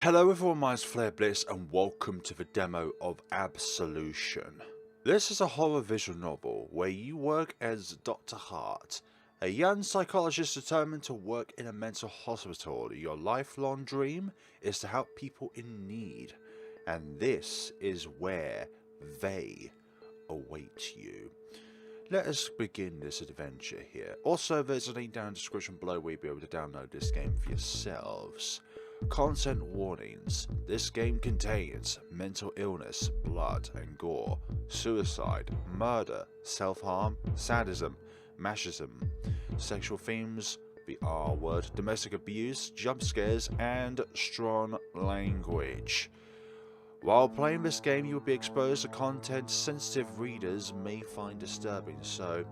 Hello everyone, my name's FlareBlitzed and welcome to the demo of Absolution. This is a horror visual novel where you work as Dr. Hart, a young psychologist determined to work in a mental hospital. Your lifelong dream is to help people in need, and this is where they await you. Let us begin this adventure here. Also, there's a link down in the description below where you'll be able to download this game for yourselves. Content warnings. This game contains mental illness, blood and gore, suicide, murder, self-harm, sadism, masochism, sexual themes, the R word, domestic abuse, jump scares, and strong language. While playing this game, you will be exposed to content sensitive readers may find disturbing, so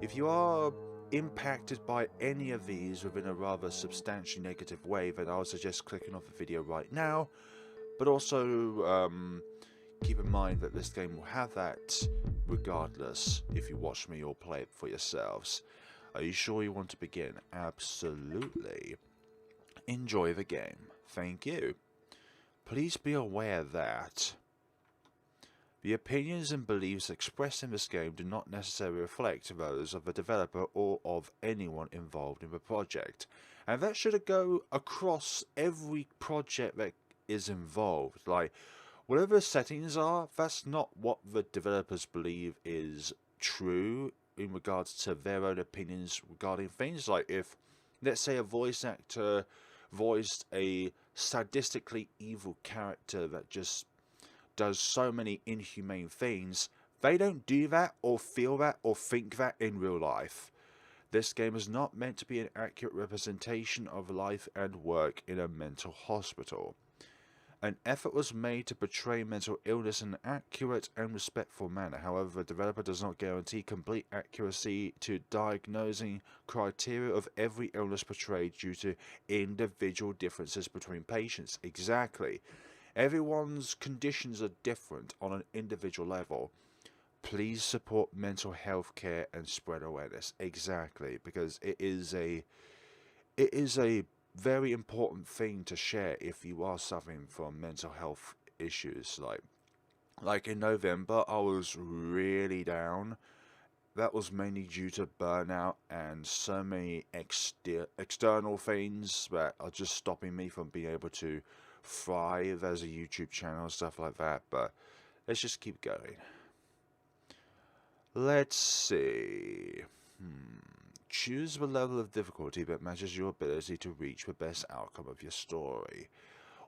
if you are impacted by any of these within a rather substantially negative way, then I would suggest clicking off the video right now. But also keep in mind that this game will have that regardless if you watch me or play it for yourselves. Are you sure you want to begin? Absolutely. Enjoy the game. Thank you. Please be aware that the opinions and beliefs expressed in this game do not necessarily reflect those of the developer or of anyone involved in the project, and that should go across every project that is involved. Like, whatever the settings are, that's not what the developers believe is true in regards to their own opinions regarding things. Like, if, let's say, a voice actor voiced a sadistically evil character that just does so many inhumane things, they don't do that or feel that or think that in real life. This game is not meant to be an accurate representation of life and work in a mental hospital. An effort was made to portray mental illness in an accurate and respectful manner. However, the developer does not guarantee complete accuracy to diagnosing criteria of every illness portrayed due to individual differences between patients. Exactly. Everyone's conditions are different on an individual level. Please support mental health care and spread awareness. Exactly, because it is a very important thing to share if you are suffering from mental health issues. Like in November, I was really down. That was mainly due to burnout and so many external things that are just stopping me from being able to thrive as a YouTube channel and stuff like that. But let's just keep going. Let's see. Choose the level of difficulty that matches your ability to reach the best outcome of your story.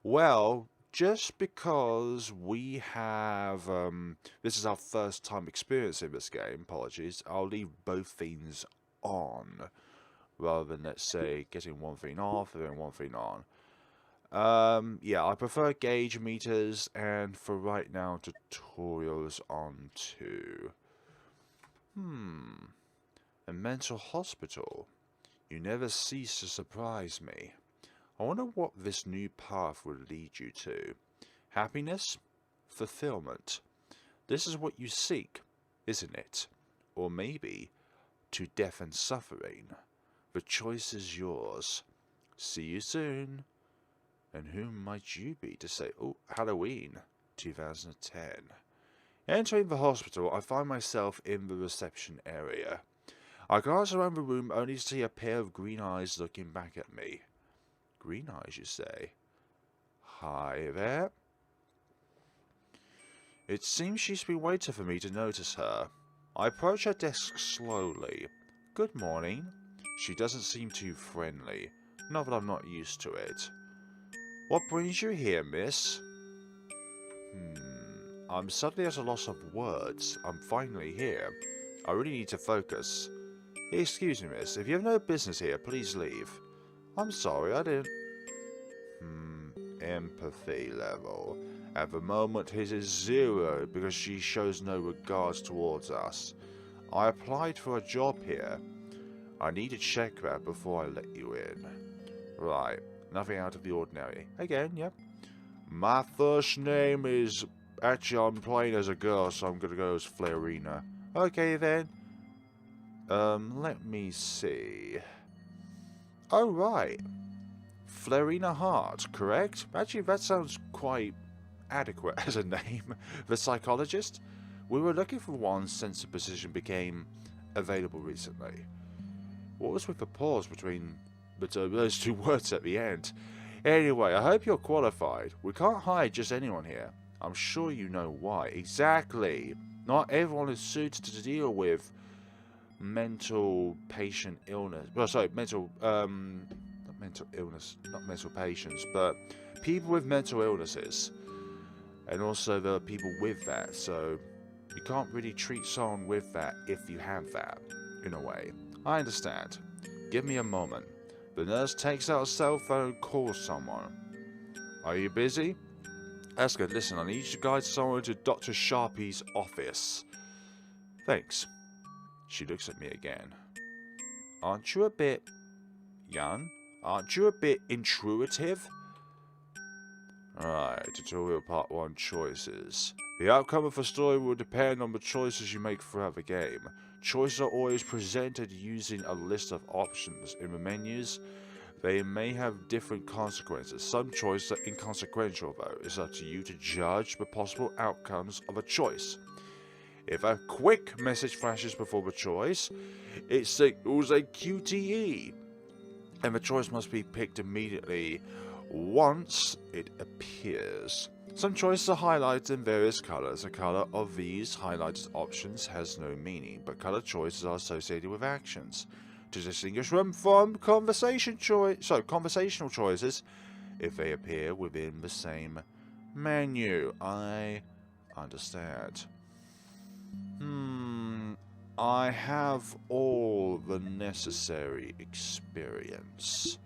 Well, just because we have, this is our first time experiencing this game, apologies, I'll leave both things on, rather than, let's say, getting one thing off and then one thing on. Yeah, I prefer gauge meters, and for right now, tutorials on too. A mental hospital. You never cease to surprise me. I wonder what this new path will lead you to. Happiness? Fulfillment. This is what you seek, isn't it? Or maybe to death and suffering. The choice is yours. See you soon. And who might you be to say, oh, Halloween 2010. Entering the hospital, I find myself in the reception area. I glance around the room only to see a pair of green eyes looking back at me. Green eyes, you say? Hi there. It seems she's been waiting for me to notice her. I approach her desk slowly. Good morning. She doesn't seem too friendly. Not that I'm not used to it. What brings you here, miss? I'm suddenly at a loss of words. I'm finally here. I really need to focus. Excuse me, miss. If you have no business here, please leave. I'm sorry, I didn't... Empathy level. At the moment, his is 0 because she shows no regards towards us. I applied for a job here. I need to check that before I let you in. Right. Nothing out of the ordinary. Again, yep. My first name is... Actually, I'm playing as a girl, so I'm gonna go as Flarina. Okay, then. Let me see. Oh, right. Flarina Hart, correct? Actually, that sounds quite adequate as a name. The Psychologist? We were looking for one since the position became available recently. What was with the pause between those two words at the end? Anyway, I hope you're qualified. We can't hire just anyone here. I'm sure you know why. Exactly. Not everyone is suited to deal with mental patient illness. Well, sorry, not mental illness, not mental patients, but people with mental illnesses. And also there are people with that, so you can't really treat someone with that if you have that, in a way. I understand. Give me a moment. The nurse takes out a cell phone and calls someone. Are you busy? That's good. Listen, I need you to guide someone to Dr. Sharpie's office. Thanks. She looks at me again. Aren't you a bit young? Aren't you a bit intuitive? Alright, tutorial part 1, choices. The outcome of a story will depend on the choices you make throughout the game. Choices are always presented using a list of options in the menus. They may have different consequences. Some choices are inconsequential though. It's up to you to judge the possible outcomes of a choice. If a quick message flashes before the choice, it signals a QTE, and the choice must be picked immediately once it appears. Some choices are highlighted in various colors. The color of these highlighted options has no meaning, but color choices are associated with actions. To distinguish them from conversational choices, if they appear within the same menu. I understand. I have all the necessary experience.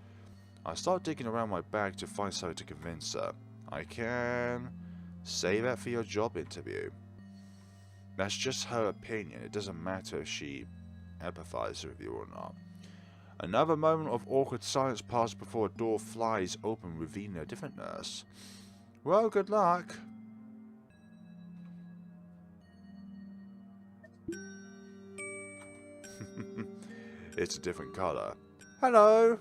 I start digging around my bag to find something to convince her. I can say that for your job interview. That's just her opinion. It doesn't matter if she empathizes with you or not. Another moment of awkward silence passes before a door flies open, revealing a different nurse. Well, good luck. It's a different color. Hello!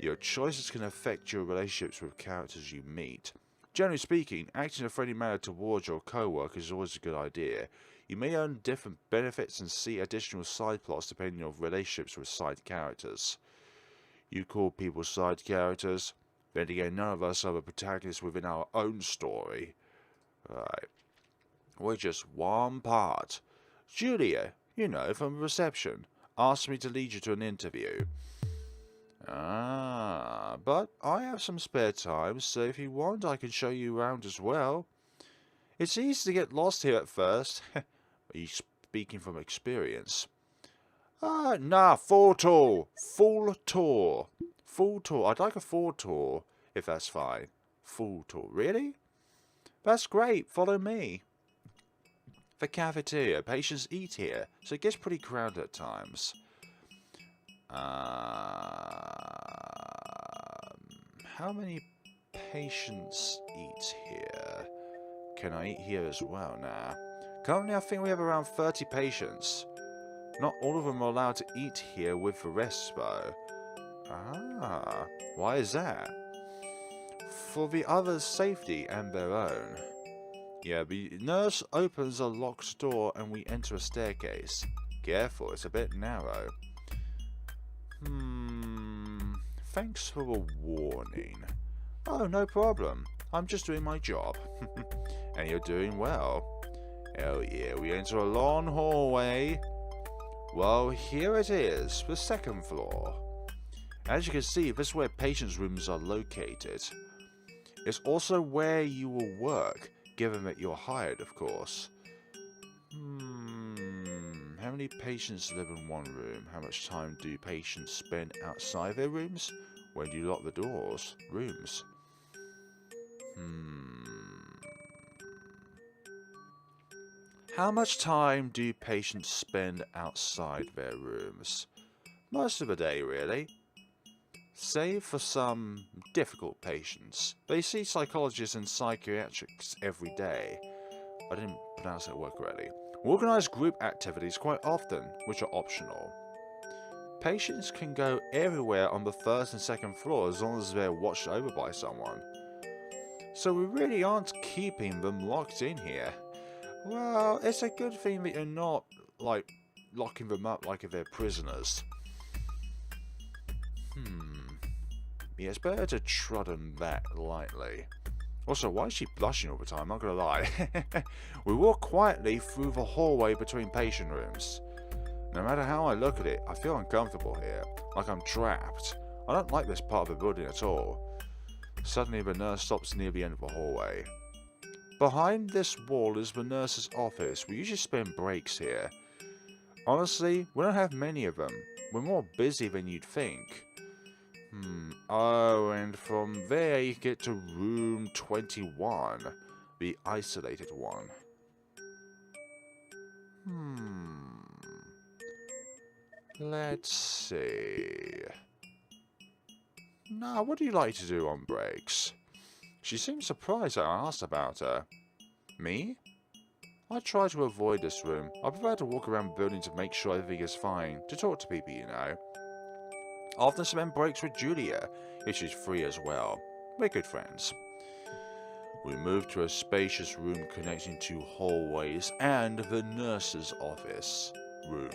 Your choices can affect your relationships with characters you meet. Generally speaking, acting in a friendly manner towards your co-workers is always a good idea. You may earn different benefits and see additional side plots depending on relationships with side characters. You call people side characters? Then again, none of us are the protagonists within our own story. Right. We're just one part. Julia, you know, from reception, asked me to lead you to an interview. Ah, but I have some spare time, so if you want, I can show you around as well. It's easy to get lost here at first. Are you speaking from experience? Nah, full tour. Full tour. Full tour. I'd like a full tour, if that's fine. Full tour. Really? That's great. Follow me. The cafeteria. Patients eat here, so it gets pretty crowded at times. How many patients eat here? Can I eat here as well? Nah. Currently, I think we have around 30 patients. Not all of them are allowed to eat here with the rest, though. Ah, why is that? For the others' safety and their own. Yeah, the nurse opens a locked door and we enter a staircase. Careful, it's a bit narrow. Thanks for the warning. Oh, no problem. I'm just doing my job. And you're doing well. Oh yeah, we enter a long hallway. Well, here it is, the second floor. As you can see, this is where patients' rooms are located. It's also where you will work, given that you're hired, of course. How many patients live in one room? How much time do patients spend outside their rooms? When do you lock the doors? Rooms. How much time do patients spend outside their rooms? Most of the day, really. Save for some difficult patients. They see psychologists and psychiatrists every day. I didn't pronounce that word correctly. We organise group activities quite often, which are optional. Patients can go everywhere on the first and second floor as long as they're watched over by someone. So we really aren't keeping them locked in here. Well, it's a good thing that you're not, like, locking them up like if they're prisoners. Yeah, it's better to trot on that lightly. Also, why is she blushing all the time? I'm not gonna lie. We walk quietly through the hallway between patient rooms. No matter how I look at it, I feel uncomfortable here, like I'm trapped. I don't like this part of the building at all. Suddenly, the nurse stops near the end of the hallway. Behind this wall is the nurse's office. We usually spend breaks here. Honestly, we don't have many of them. We're more busy than you'd think. Oh, and from there you get to room 21, the isolated one. Let's see. Now, what do you like to do on breaks? She seems surprised that I asked about her. Me? I try to avoid this room. I prefer to walk around the building to make sure everything is fine, to talk to people, you know. I often spend breaks with Julia, if she's free as well. We're good friends. We move to a spacious room connecting two hallways and the nurse's office room.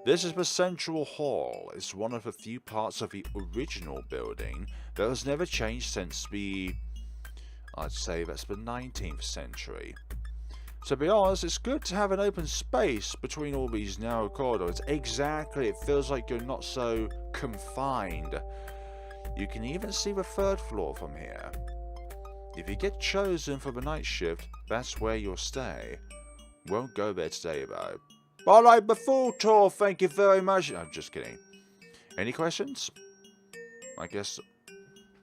This is the central hall. It's one of the few parts of the original building that has never changed since I'd say that's the 19th century. To be honest, it's good to have an open space between all these narrow corridors. Exactly, it feels like you're not so confined. You can even see the third floor from here. If you get chosen for the night shift, that's where you'll stay. Won't go there today though. Alright, the full tour, thank you very much. I'm just kidding. Any questions? I guess...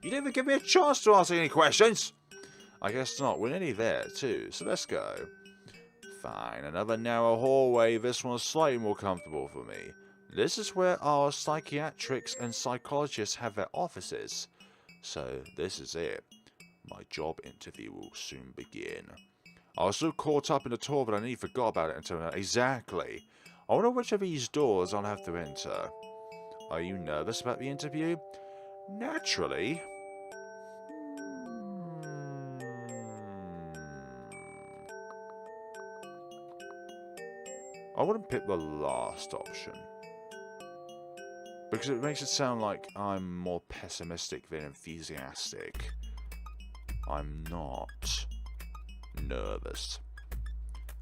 You didn't even give me a chance to ask any questions! I guess not, we're nearly there too, so let's go. Fine, another narrow hallway, this one's slightly more comfortable for me. This is where our psychiatrists and psychologists have their offices. So, this is it. My job interview will soon begin. I was so caught up in the tour that I nearly forgot about it until now. Exactly. I wonder which of these doors I'll have to enter. Are you nervous about the interview? Naturally. I wouldn't pick the last option. Because it makes it sound like I'm more pessimistic than enthusiastic. I'm not nervous.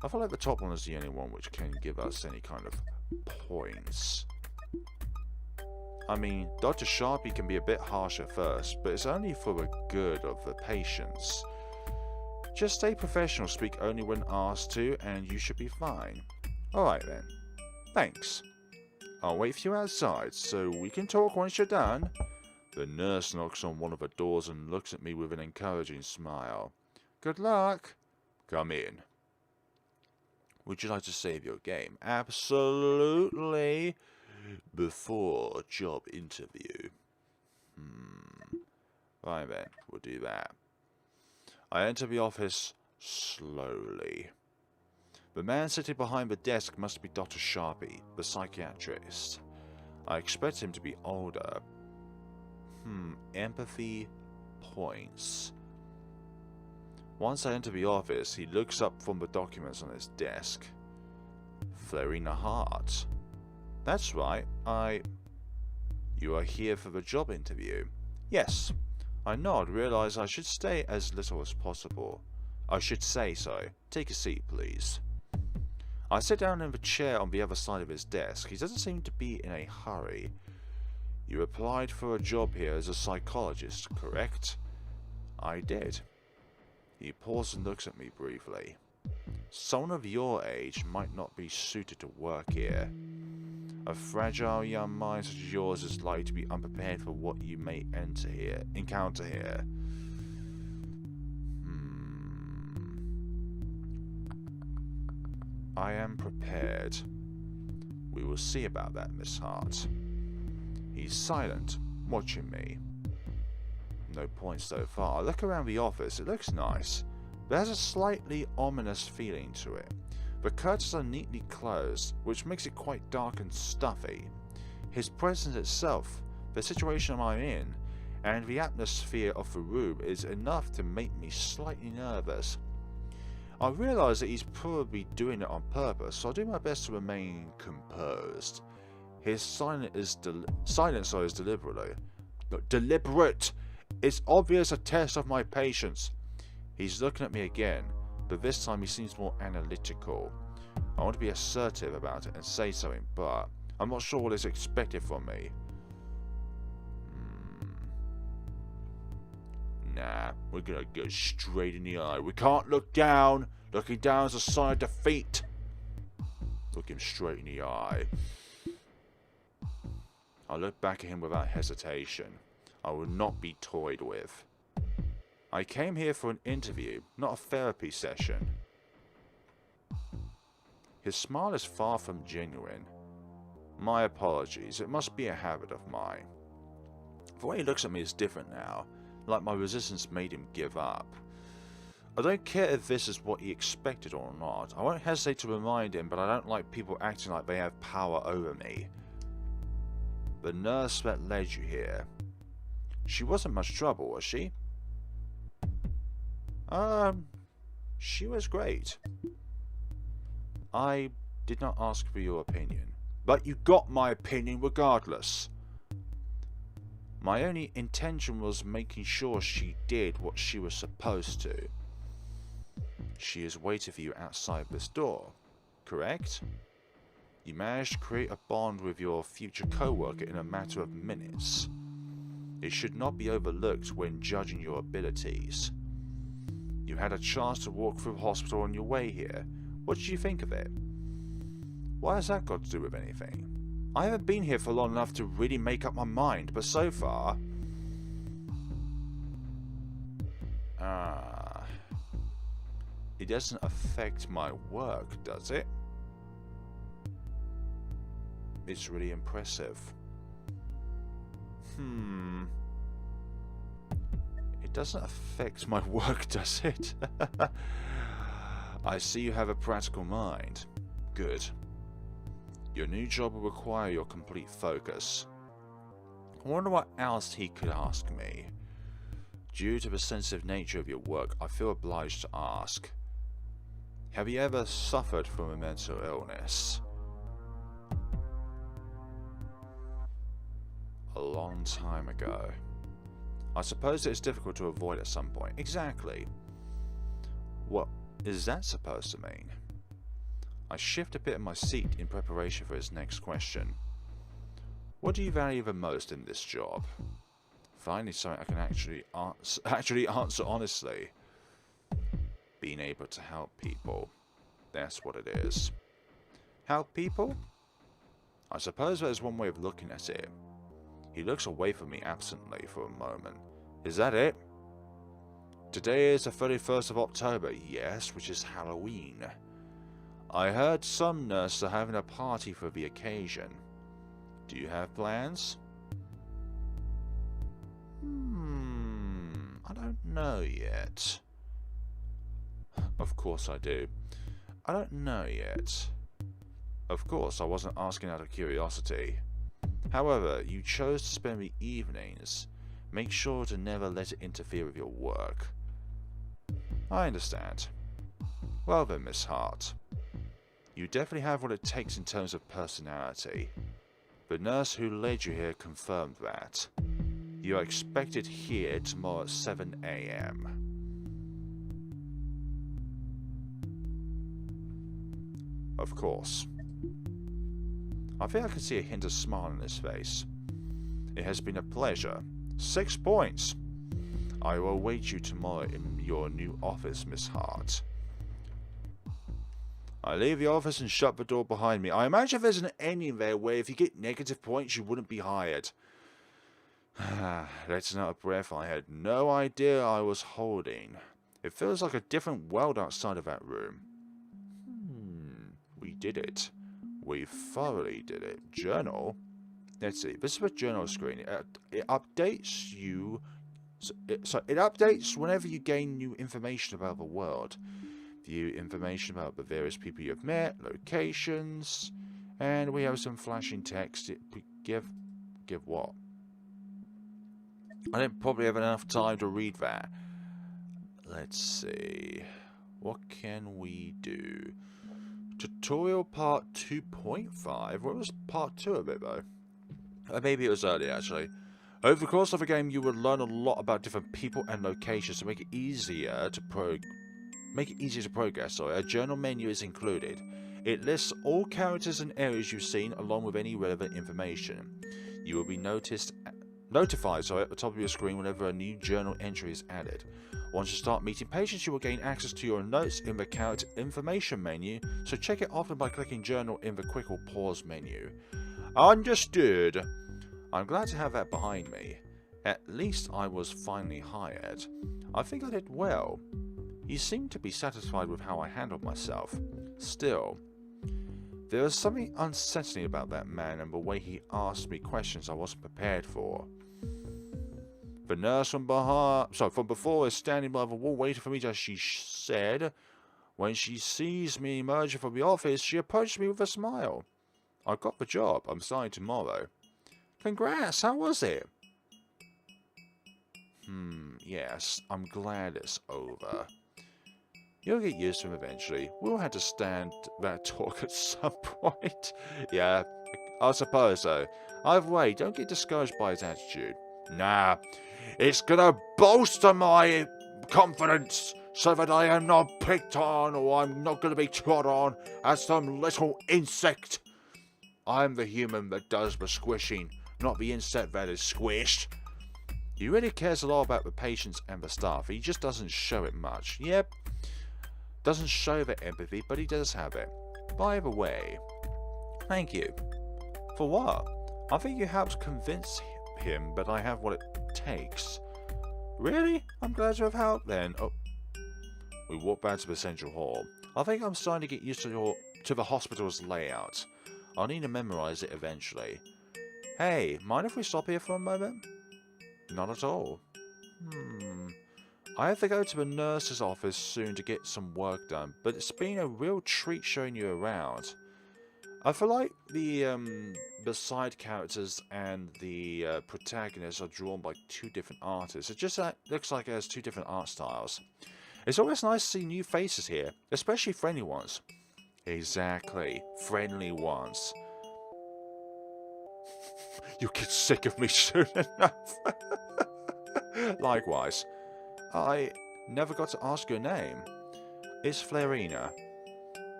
I feel like the top one is the only one which can give us any kind of points. I mean, Dr. Sharpie can be a bit harsh at first, but it's only for the good of the patients. Just stay professional, speak only when asked to, and you should be fine. Alright then. Thanks. I'll wait for you outside, so we can talk once you're done. The nurse knocks on one of the doors and looks at me with an encouraging smile. Good luck. Come in. Would you like to save your game? Absolutely. Before job interview. Right then, we'll do that. I enter the office slowly. The man sitting behind the desk must be Dr. Sharpie, the psychiatrist. I expect him to be older. Empathy points. Once I enter the office, he looks up from the documents on his desk. Hart. That's right, You are here for the job interview? Yes. I nod, realize I should stay as little as possible. I should say so. Take a seat, please. I sit down in the chair on the other side of his desk. He doesn't seem to be in a hurry. You applied for a job here as a psychologist, correct? I did. He pauses and looks at me briefly. Someone of your age might not be suited to work here. A fragile young mind such as yours is likely to be unprepared for what you may encounter here. I am prepared. We will see about that, Miss Hart. He's silent, watching me. No points so far. I look around the office. It looks nice. But has a slightly ominous feeling to it. The curtains are neatly closed, which makes it quite dark and stuffy. His presence itself, the situation I'm in, and the atmosphere of the room is enough to make me slightly nervous. I realise that he's probably doing it on purpose, so I'll do my best to remain composed. His silence is deliberate. It's obvious a test of my patience. He's looking at me again, but this time he seems more analytical. I want to be assertive about it and say something, but I'm not sure what is expected from me. Nah, we're gonna go straight in the eye. We can't look down. Looking down is a sign of defeat. Look him straight in the eye. I look back at him without hesitation. I will not be toyed with. I came here for an interview, not a therapy session. His smile is far from genuine. My apologies, it must be a habit of mine. The way he looks at me is different now, like my resistance made him give up. I don't care if this is what he expected or not. I won't hesitate to remind him, but I don't like people acting like they have power over me. The nurse that led you here, she wasn't much trouble, was she? She was great. I did not ask for your opinion, but you got my opinion regardless. My only intention was making sure she did what she was supposed to. She is waiting for you outside this door, correct? You managed to create a bond with your future co-worker in a matter of minutes. It should not be overlooked when judging your abilities. You had a chance to walk through the hospital on your way here. What did you think of it? What has that got to do with anything? I haven't been here for long enough to really make up my mind, but so far... it doesn't affect my work, does it? It's really impressive. It doesn't affect my work, does it? I see you have a practical mind. Good. Your new job will require your complete focus. I wonder what else he could ask me. Due to the sensitive nature of your work, I feel obliged to ask. Have you ever suffered from a mental illness? A long time ago. I suppose it's difficult to avoid at some point. Exactly. What is that supposed to mean? I shift a bit in my seat in preparation for his next question. What do you value the most in this job? Finally something I can actually answer honestly. Being able to help people. That's what it is. Help people? I suppose that is one way of looking at it. He looks away from me absently for a moment. Is that it? Today is the 31st of October, yes, which is Halloween. I heard some nurses are having a party for the occasion. Do you have plans? I don't know yet. Of course I do. I don't know yet. Of course, I wasn't asking out of curiosity. However, you chose to spend the evenings. Make sure to never let it interfere with your work. I understand. Well then, Miss Hart. You definitely have what it takes in terms of personality. The nurse who led you here confirmed that. You are expected here tomorrow at 7 AM. Of course. I think I can see a hint of smile on his face. It has been a pleasure. 6 points. I will await you tomorrow in your new office, Miss Hart. I leave the office and shut the door behind me. I imagine there's an ending there where if you get negative points you wouldn't be hired. Letting out a breath I had no idea I was holding. It feels like a different world outside of that room. We did it. We thoroughly did it. Journal? Let's see. This is the journal screen. It updates you. So it updates whenever you gain new information about the world. View information about the various people you've met, locations, and we have some flashing text. It Give what? I didn't probably have enough time to read that. Let's see. What can we do? Tutorial part 2.5? What was part 2 of it, though? Maybe it was earlier, actually. Over the course of the game, you will learn a lot about different people and locations to make it easier to progress. Sorry, a journal menu is included. It lists all characters and areas you've seen, along with any relevant information. You will be notified at the top of your screen whenever a new journal entry is added. Once you start meeting patients, you will gain access to your notes in the character information menu, so check it often by clicking journal in the quick or pause menu. Understood. I'm glad to have that behind me. At least I was finally hired. I think I did well. You seem to be satisfied with how I handled myself. Still, there was something unsettling about that man and the way he asked me questions I wasn't prepared for. The nurse from before is standing by the wall waiting for me, as she said. When she sees me emerging from the office, she approached me with a smile. I got the job. I'm starting tomorrow. Congrats, how was it? Yes, I'm glad it's over. You'll get used to him eventually. We'll have to stand that talk at some point. Yeah, I suppose so. Either way, don't get discouraged by his attitude. Nah, it's gonna bolster my confidence so that I am not picked on or I'm not gonna be trod on as some little insect. I'm the human that does the squishing, not the insect that is squished. He really cares a lot about the patients and the staff. He just doesn't show it much. Yep, doesn't show the empathy, but he does have it. By the way, thank you. For what? I think you helped convince him that I have what it takes. Really? I'm glad to have helped then. Oh. We walk back to the central hall. I think I'm starting to get used to the hospital's layout. I'll need to memorize it eventually. Hey, mind if we stop here for a moment? Not at all. I have to go to the nurse's office soon to get some work done, but it's been a real treat showing you around. I feel like the side characters and the protagonists are drawn by two different artists. It just looks like it has two different art styles. It's always nice to see new faces here, especially friendly ones. Exactly, friendly ones. You'll get sick of me soon enough. Likewise. I never got to ask your name. It's Flarina.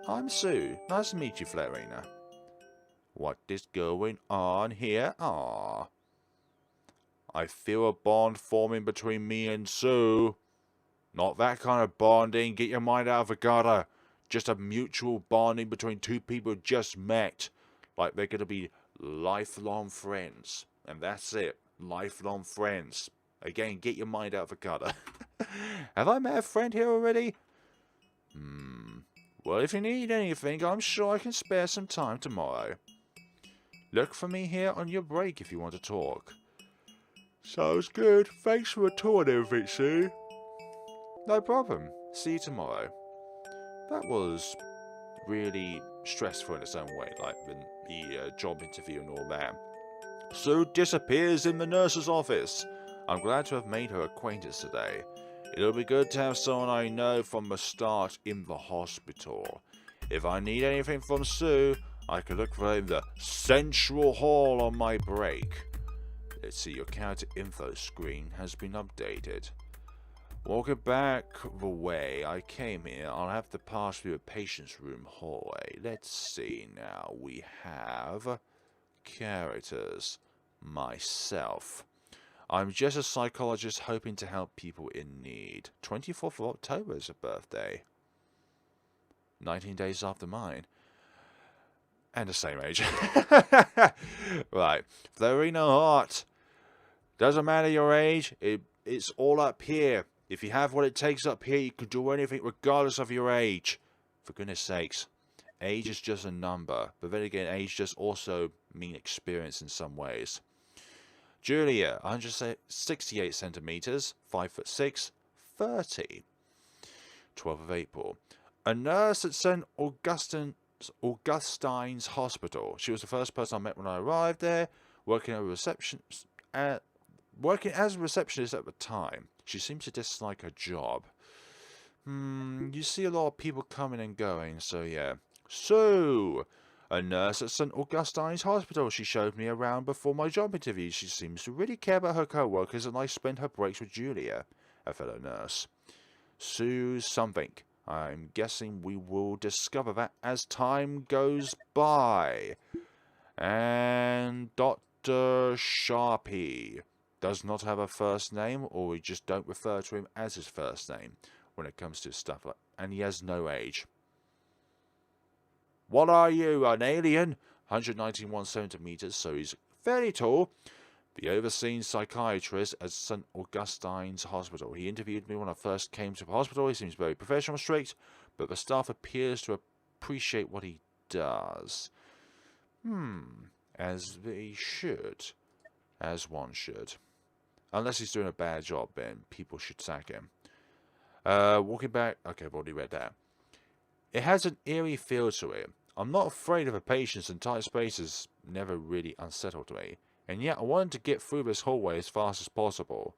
I'm Sue. Nice to meet you, Flarina. What is going on here? I feel a bond forming between me and Sue. Not that kind of bonding. Get your mind out of the gutter. Just a mutual bonding between two people who just met. Like they're going to be lifelong friends. And that's it. Lifelong friends. Again, get your mind out of the gutter. Have I met a friend here already? Well, if you need anything, I'm sure I can spare some time tomorrow. Look for me here on your break if you want to talk. Sounds good. Thanks for the tour and everything, Sue. No problem. See you tomorrow. That was really stressful in its own way, like the job interview and all that. Sue disappears in the nurse's office. I'm glad to have made her acquaintance today. It'll be good to have someone I know from the start in the hospital. If I need anything from Sue, I can look for her in the central hall on my break. Let's see, your character info screen has been updated. Walking back the way I came here, I'll have to pass through a patient's room hallway. Let's see now. We have characters. Myself. I'm just a psychologist hoping to help people in need. 24th of October is her birthday. 19 days after mine. And the same age. Right. Flarina Hart. Doesn't matter your age. It's all up here. If you have what it takes up here, you can do anything regardless of your age. For goodness sakes. Age is just a number. But then again, age does also mean experience in some ways. Julia, 168 centimeters, 5'6", 30. 12th of April. A nurse at St. Augustine's Hospital. She was the first person I met when I arrived there. working working as a receptionist at the time. She seems to dislike her job. You see a lot of people coming and going, so yeah. So, a nurse at St. Augustine's Hospital. She showed me around before my job interview. She seems to really care about her co-workers, and I spend her breaks with Julia, a fellow nurse. Sue something. I'm guessing we will discover that as time goes by. And Dr. Sharpie does not have a first name, or we just don't refer to him as his first name when it comes to stuff like, and he has no age. What are you, an alien? 191 centimeters, so he's fairly tall. The overseeing psychiatrist at St. Augustine's Hospital. He interviewed me when I first came to the hospital. He seems very professional and strict, but the staff appears to appreciate what he does. As they should. As one should. Unless he's doing a bad job, then people should sack him. Walking back... Okay, I've already read that. It has an eerie feel to it. I'm not afraid of the patients, and tight spaces never really unsettled me. And yet I wanted to get through this hallway as fast as possible.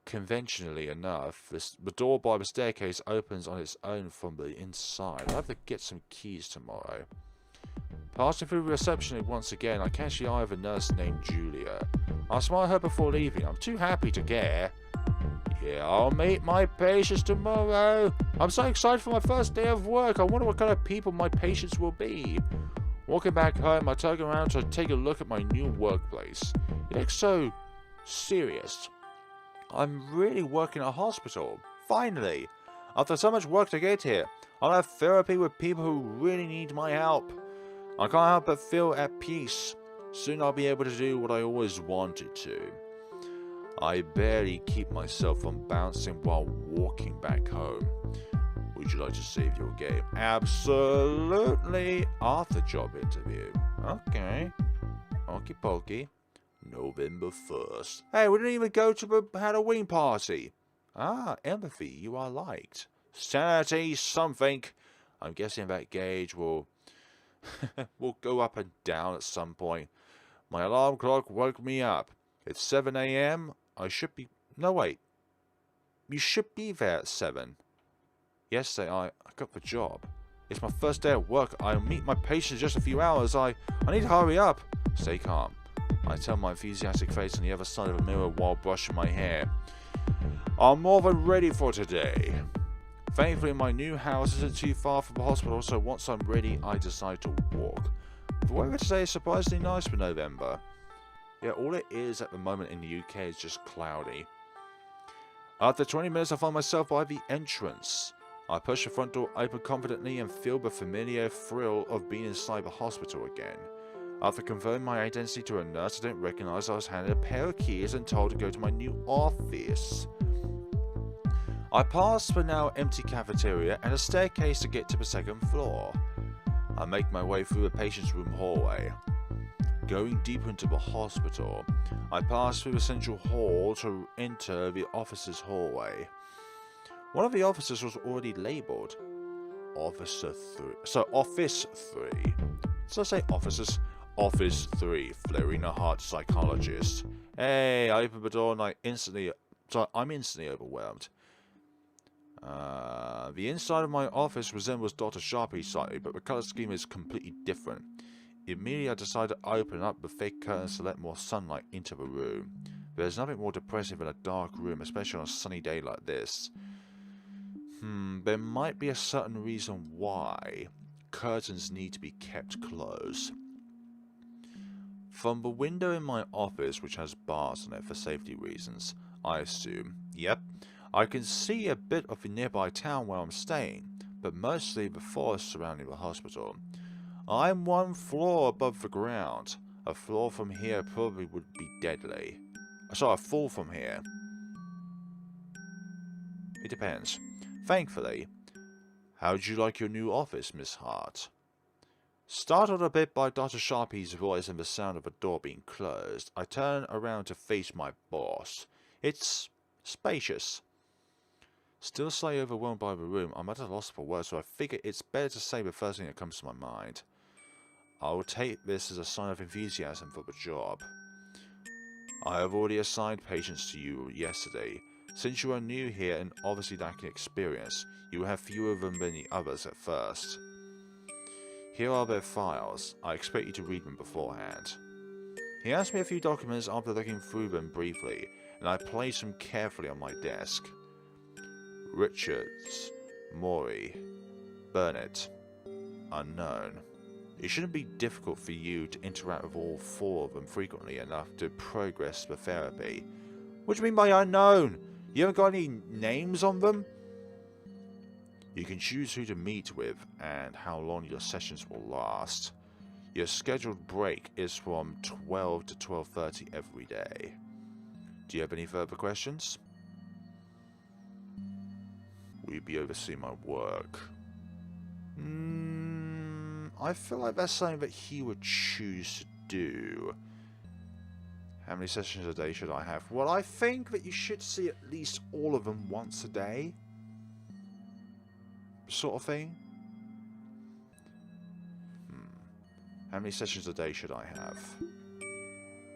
Conventionally enough, the door by the staircase opens on its own from the inside. I'll have to get some keys tomorrow. Passing through the reception once again, I catch the eye of a nurse named Julia. I smile at her before leaving. I'm too happy to care. Yeah, I'll meet my patients tomorrow. I'm so excited for my first day of work. I wonder what kind of people my patients will be. Walking back home, I turn around to take a look at my new workplace. It looks so serious. I'm really working at a hospital. Finally! After so much work to get here, I'll have therapy with people who really need my help. I can't help but feel at peace. Soon I'll be able to do what I always wanted to. I barely keep myself from bouncing while walking back home. Would you like to save your game? Absolutely! After job interview. Okay. Okie pokey. November 1st. Hey, we didn't even go to the Halloween party. Ah, empathy, you are liked. Sanity, something. I'm guessing that gauge will will go up and down at some point. My alarm clock woke me up. It's 7 a.m. I should be... No, wait. You should be there at 7. Yesterday, I got the job. It's my first day at work. I'll meet my patients in just a few hours. I need to hurry up. Stay calm. I tell my enthusiastic face on the other side of the mirror while brushing my hair. I'm more than ready for today. Thankfully, my new house isn't too far from the hospital, so once I'm ready, I decide to walk. The weather today is surprisingly nice for November. Yeah, all it is at the moment in the UK is just cloudy. After 20 minutes, I find myself by the entrance. I push the front door open confidently and feel the familiar thrill of being inside the hospital again. After confirming my identity to a nurse I didn't recognize, I was handed a pair of keys and told to go to my new office. I pass the now empty cafeteria and a staircase to get to the second floor. I make my way through the patient's room hallway. Going deeper into the hospital, I pass through the central hall to enter the officer's hallway. One of the officers was already labelled Officer 3. So, Office 3. So I say officers. Office 3, Hart, Psychologist. Hey, I open the door and I'm instantly overwhelmed. The inside of my office resembles Dr. Sharpie slightly, but the colour scheme is completely different. Immediately I decide to open up the fake curtains to let more sunlight into the room. There's nothing more depressing than a dark room, especially on a sunny day like this. There might be a certain reason why curtains need to be kept closed. From the window in my office, which has bars on it for safety reasons, I assume, I can see a bit of the nearby town where I'm staying, but mostly the forest surrounding the hospital. I'm 1 floor above the ground. A floor from here probably would be deadly. Sorry, a fall from here. It depends. Thankfully. How'd you like your new office, Miss Hart? Startled a bit by Dr. Sharpie's voice and the sound of a door being closed, I turn around to face my boss. It's spacious. Still slightly overwhelmed by the room, I'm at a loss for words, so I figure it's better to say the first thing that comes to my mind. I will take this as a sign of enthusiasm for the job. I have already assigned patients to you yesterday. Since you are new here and obviously lacking experience, you will have fewer than the others at first. Here are their files. I expect you to read them beforehand. He asked me a few documents after looking through them briefly, and I placed them carefully on my desk. Richards, Maury, Burnett, unknown. It shouldn't be difficult for you to interact with all four of them frequently enough to progress the therapy. What do you mean by unknown? You haven't got any names on them? You can choose who to meet with and how long your sessions will last. Your scheduled break is from 12 to 12:30 every day. Do you have any further questions? Will you be overseeing my work? I feel like that's something that he would choose to do. How many sessions a day should I have? Well, I think that you should see at least all of them once a day. Sort of thing. How many sessions a day should I have?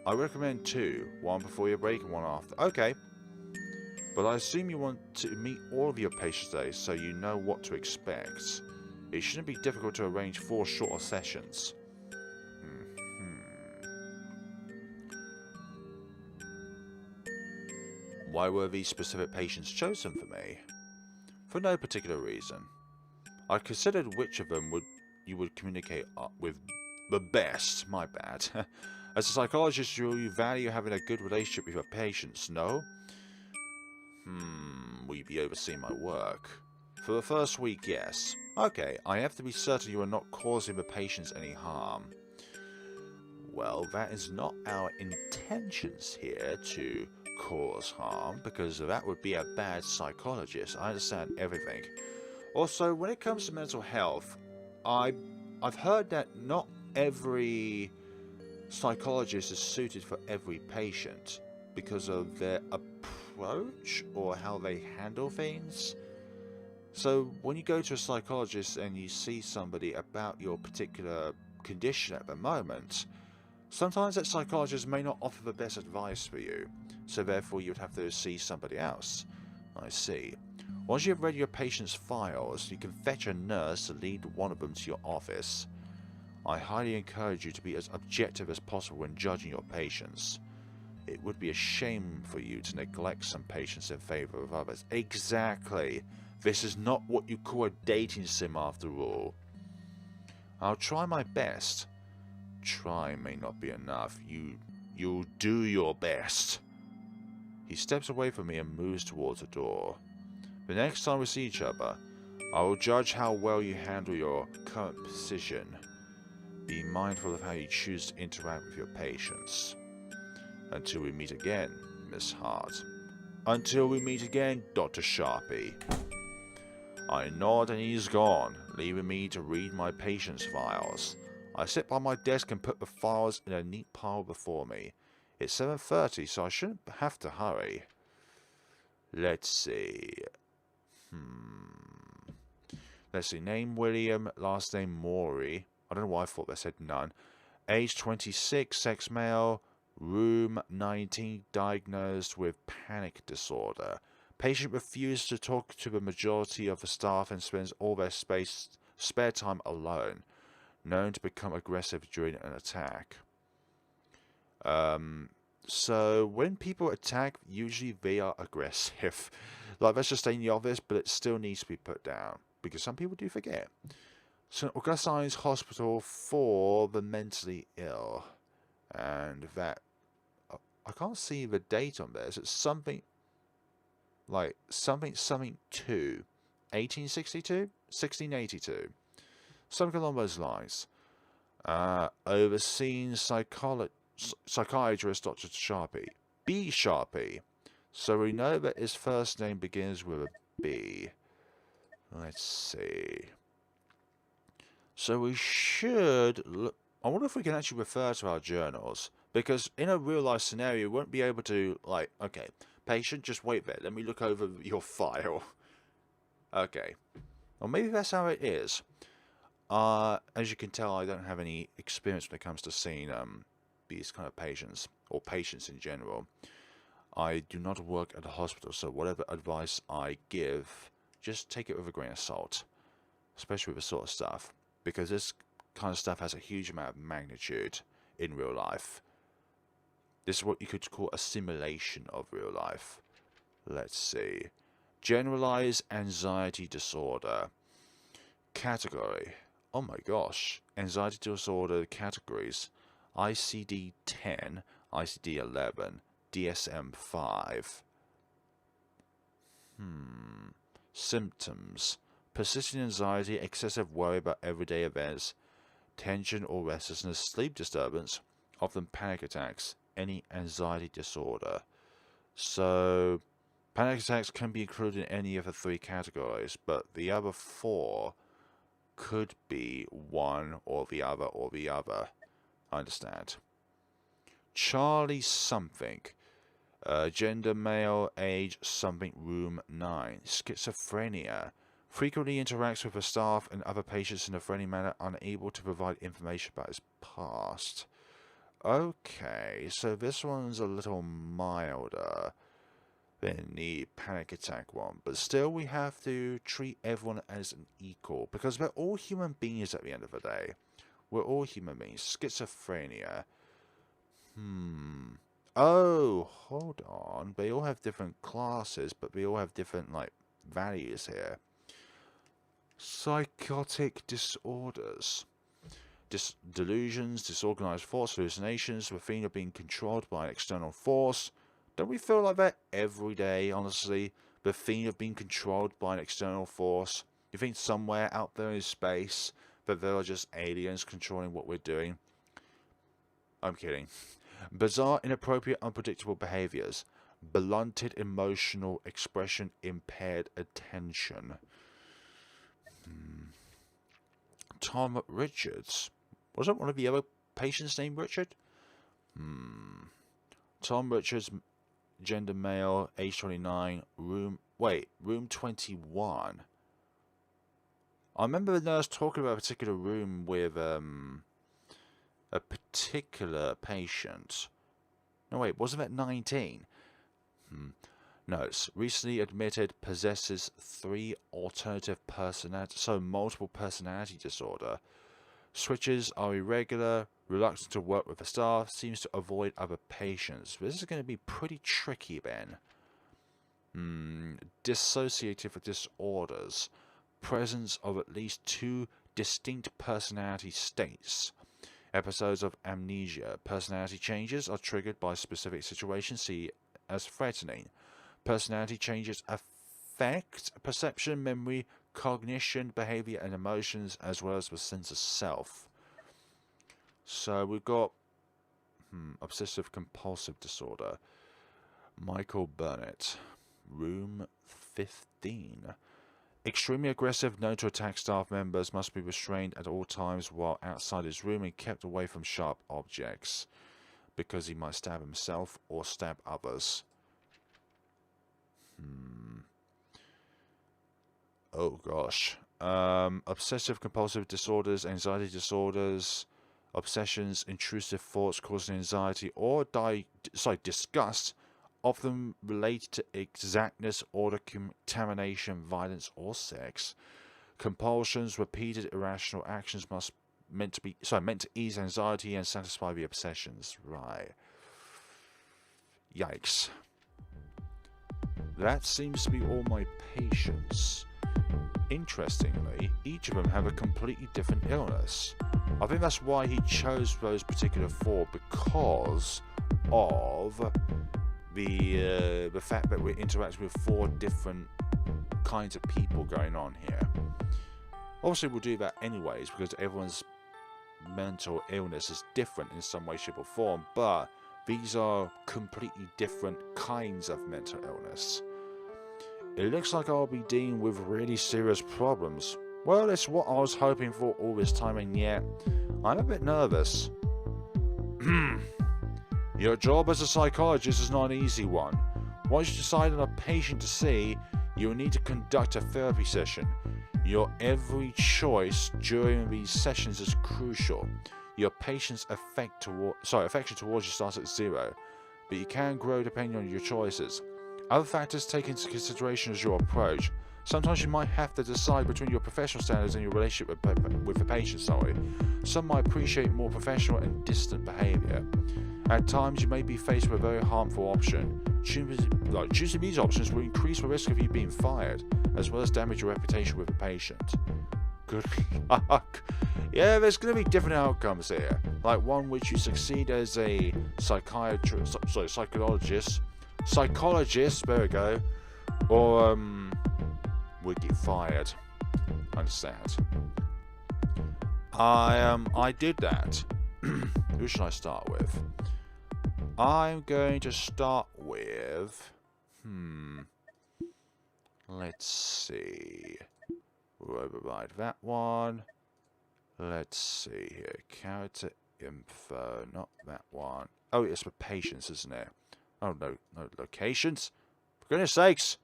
I recommend 2. 1 before your break and 1 after. Okay. But I assume you want to meet all of your patients today so you know what to expect. It shouldn't be difficult to arrange 4 shorter sessions. Why were these specific patients chosen for me? For no particular reason. I considered which of them you would communicate with the best. My bad. As a psychologist, you value having a good relationship with your patients, no? Will you be overseeing my work? For the first week, yes. Okay, I have to be certain you are not causing the patients any harm. Well, that is not our intentions here to cause harm, because that would be a bad psychologist. I understand everything. Also, when it comes to mental health, I've heard that not every psychologist is suited for every patient because of their approach or how they handle things. So when you go to a psychologist and you see somebody about your particular condition at the moment, sometimes that psychologist may not offer the best advice for you, so therefore you would have to see somebody else. I see. Once you have read your patient's files, you can fetch a nurse to lead one of them to your office. I highly encourage you to be as objective as possible when judging your patients. It would be a shame for you to neglect some patients in favor of others. Exactly. This is not what you call a dating sim after all. I'll try my best. Try may not be enough. You'll do your best. He steps away from me and moves towards the door. The next time we see each other, I will judge how well you handle your current position. Be mindful of how you choose to interact with your patients. Until we meet again, Miss Hart. Until we meet again, Dr. Sharpie. I nod and he's gone, leaving me to read my patient's files. I sit by my desk and put the files in a neat pile before me. It's 7:30, so I shouldn't have to hurry. Let's see. Let's see. Name William, last name Maury. I don't know why I thought they said none. Age 26, sex male. Room 19, diagnosed with panic disorder. Patient refused to talk to the majority of the staff and spends all their spare time alone. Known to become aggressive during an attack. So when people attack, usually they are aggressive. Like, let's just stay in the office, but it still needs to be put down, because some people do forget. St. Augustine's Hospital for the mentally ill. And that, I can't see the date on there. Is it something, like, something 2? 1862? 1682? Something along those lines. Overseen psychiatrist Dr. Sharpie. B. Sharpie. So we know that his first name begins with a B. Let's see. So we should look. I wonder if we can actually refer to our journals. Because in a real life scenario, we won't be able to, like, okay, patient, just wait there. Let me look over your file. Okay. Or maybe that's how it is. As you can tell, I don't have any experience when it comes to seeing these kind of patients, or patients in general. I do not work at a hospital, so whatever advice I give, just take it with a grain of salt, especially with this sort of stuff, because this kind of stuff has a huge amount of magnitude in real life. This is what you could call a simulation of real life. Let's see. Generalized anxiety disorder. Category. Oh my gosh. Anxiety disorder categories. ICD-10, ICD-11, DSM-5. Symptoms. Persistent anxiety, excessive worry about everyday events, tension or restlessness, sleep disturbance, often panic attacks, any anxiety disorder. So, panic attacks can be included in any of the 3 categories, but the other 4 could be one or the other or the other. I understand. Charlie something. Gender male, age something, room 9. Schizophrenia. Frequently interacts with the staff and other patients in a friendly manner, unable to provide information about his past. Okay, so this one's a little milder than the panic attack one, but still we have to treat everyone as an equal, because we're all human beings at the end of the day. We're all human beings. Schizophrenia. Oh, hold on. They all have different classes, but they all have different, like, values here. Psychotic disorders. Delusions, disorganized thoughts, hallucinations, the feeling of being controlled by an external force. Don't we feel like that every day, honestly? The feeling of being controlled by an external force. You think somewhere out there in space that there are just aliens controlling what we're doing? I'm kidding. Bizarre, inappropriate, unpredictable behaviors. Blunted emotional expression, impaired attention. Tom Richards. Wasn't one of the other patients named Richard? Tom Richards, gender male, age 29, room 21. I remember the nurse talking about a particular room with a particular patient. No, wait, wasn't that 19? Notes. Recently admitted, possesses 3 alternative personalities, so multiple personality disorder. Switches are irregular, reluctant to work with the staff, seems to avoid other patients. This is going to be pretty tricky, Ben. Dissociative disorders. Presence of at least 2 distinct personality states. Episodes of amnesia. Personality changes are triggered by specific situations, see as threatening. Personality changes affect perception, memory, cognition, behavior, and emotions, as well as the sense of self. So we've got obsessive compulsive disorder. Michael Burnett, room 15. Extremely aggressive, known to attack staff members, must be restrained at all times while outside his room and kept away from sharp objects, because he might stab himself or stab others. Oh gosh. Obsessive compulsive disorders, anxiety disorders, obsessions, intrusive thoughts causing anxiety or disgust, often related to exactness, order, contamination, violence, or sex. Compulsions, repeated irrational actions meant to ease anxiety and satisfy the obsessions. Right. Yikes. That seems to be all my patients. Interestingly, each of them have a completely different illness. I think that's why he chose those particular 4, because of the fact that we're interacting with 4 different kinds of people going on here. Obviously, we'll do that anyways, because everyone's mental illness is different in some way, shape, or form, but these are completely different kinds of mental illness. It looks like I'll be dealing with really serious problems. Well, it's what I was hoping for all this time, and yet I'm a bit nervous. Your job as a psychologist is not an easy one. Once you decide on a patient to see, you will need to conduct a therapy session. Your every choice during these sessions is crucial. Your patient's affection towards you starts at 0, but you can grow depending on your choices. Other factors taken into consideration is your approach. Sometimes you might have to decide between your professional standards and your relationship with the patient. Some might appreciate more professional and distant behaviour. At times, you may be faced with a very harmful option. Choosing these options will increase the risk of you being fired, as well as damage your reputation with the patient. Good luck. Yeah, there's going to be different outcomes here. Like one which you succeed as a psychologist, there we go, or would get fired. Understand? I did that. Who should I start with? I'm going to start with, let's see. We'll override that one. Let's see here. Character info, not that one. Oh, it's for patients, isn't it? Oh, no locations. For goodness sakes.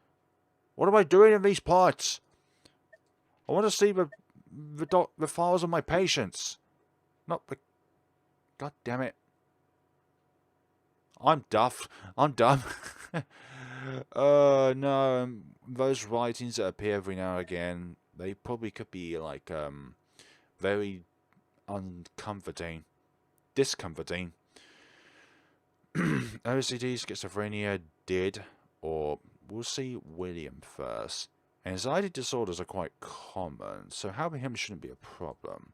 What am I doing in these parts? I want to see the files of my patients. Not the... God damn it. I'm duff. I'm dumb. No. Those writings that appear every now and again, they probably could be like very discomforting. OCD, schizophrenia, did, or we'll see William first. Anxiety disorders are quite common, so having him shouldn't be a problem.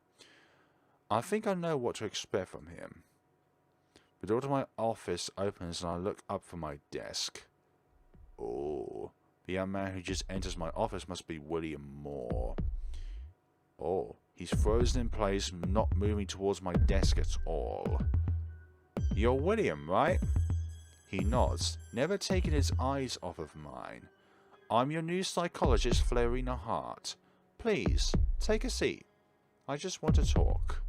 I think I know what to expect from him. The door to my office opens and I look up from my desk. Oh, the young man who just enters my office must be William Moore. Oh, he's frozen in place, not moving towards my desk at all. You're William, right? He nods, never taking his eyes off of mine. I'm your new psychologist, Hart. Please, take a seat. I just want to talk.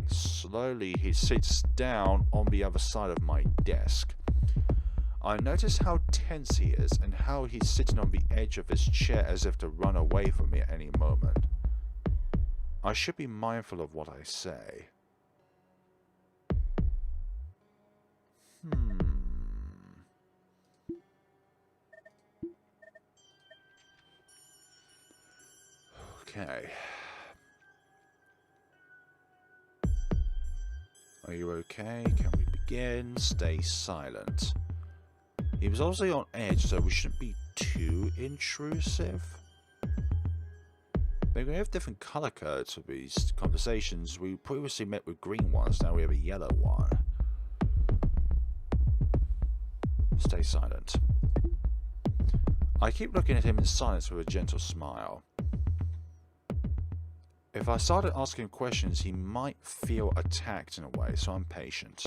Slowly, he sits down on the other side of my desk. I notice how tense he is and how he's sitting on the edge of his chair as if to run away from me at any moment. I should be mindful of what I say. Okay. Are you okay? Can we begin? Stay silent. He was obviously on edge, so we shouldn't be too intrusive. Maybe we have different color codes for these conversations. We previously met with green ones, now we have a yellow one. Stay silent. I keep looking at him in silence with a gentle smile. If I started asking questions, he might feel attacked in a way, so I'm patient.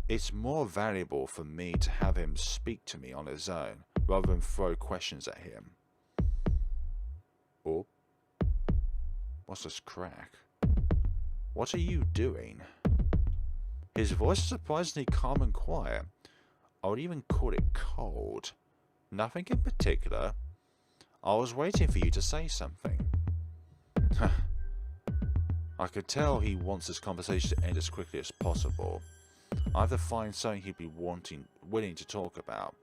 It's more valuable for me to have him speak to me on his own, rather than throw questions at him. Oh. What's this crack? What are you doing? His voice is surprisingly calm and quiet. I would even call it cold. Nothing in particular. I was waiting for you to say something. I could tell he wants this conversation to end as quickly as possible. I have to find something he'd be willing to talk about.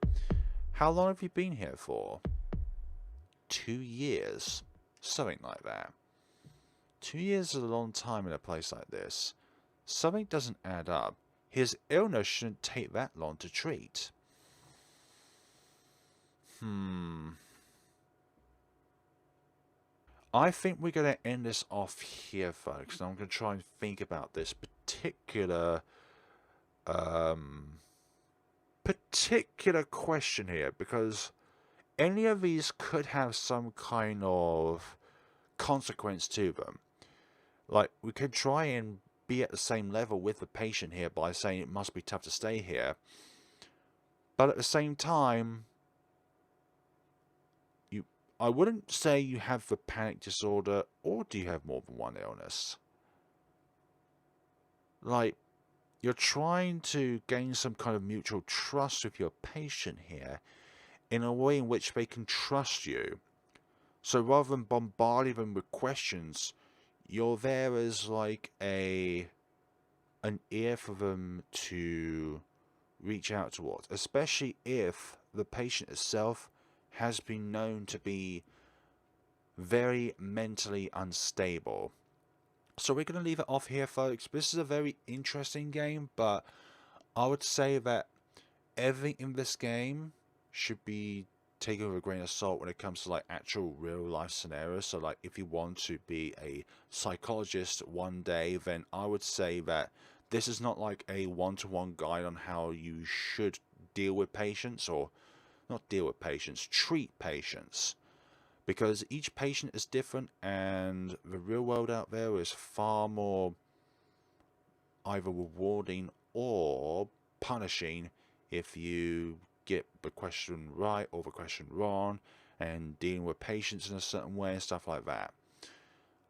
How long have you been here for? 2 years. Something like that. 2 years is a long time in a place like this. Something doesn't add up. His illness shouldn't take that long to treat. I think we're going to end this off here, folks. And I'm going to try and think about this particular question here, because any of these could have some kind of consequence to them. Like, we could try and be at the same level with the patient here by saying it must be tough to stay here, but at the same time, I wouldn't say you have the panic disorder, or do you have more than one illness? Like, you're trying to gain some kind of mutual trust with your patient here, in a way in which they can trust you. So rather than bombarding them with questions, you're there as like an ear for them to reach out towards, especially if the patient itself has been known to be very mentally unstable. So we're going to leave it off here, folks. This is a very interesting game, but I would say that everything in this game should be taken with a grain of salt when it comes to like actual real life scenarios. So like if you want to be a psychologist one day, then I would say that this is not like a one-to-one guide on how you should deal with patients, or not deal with patients, treat patients. Because each patient is different, and the real world out there is far more either rewarding or punishing if you get the question right or the question wrong, and dealing with patients in a certain way and stuff like that.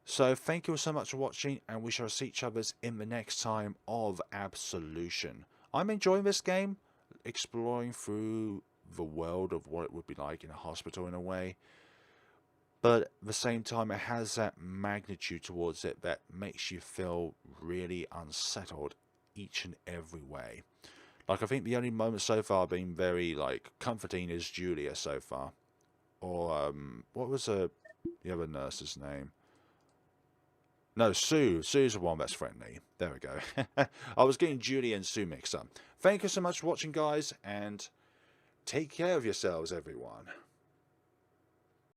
So thank you all so much for watching, and we shall see each other in the next time of Absolution. I'm enjoying this game, exploring through the world of what it would be like in a hospital in a way. But at the same time, it has that magnitude towards it that makes you feel really unsettled each and every way. Like, I think the only moment so far being very, like, comforting is Julia so far. Or, what was the other nurse's name? No, Sue. Sue's the one that's friendly. There we go. I was getting Julia and Sue mixed up. Thank you so much for watching, guys, and take care of yourselves, everyone.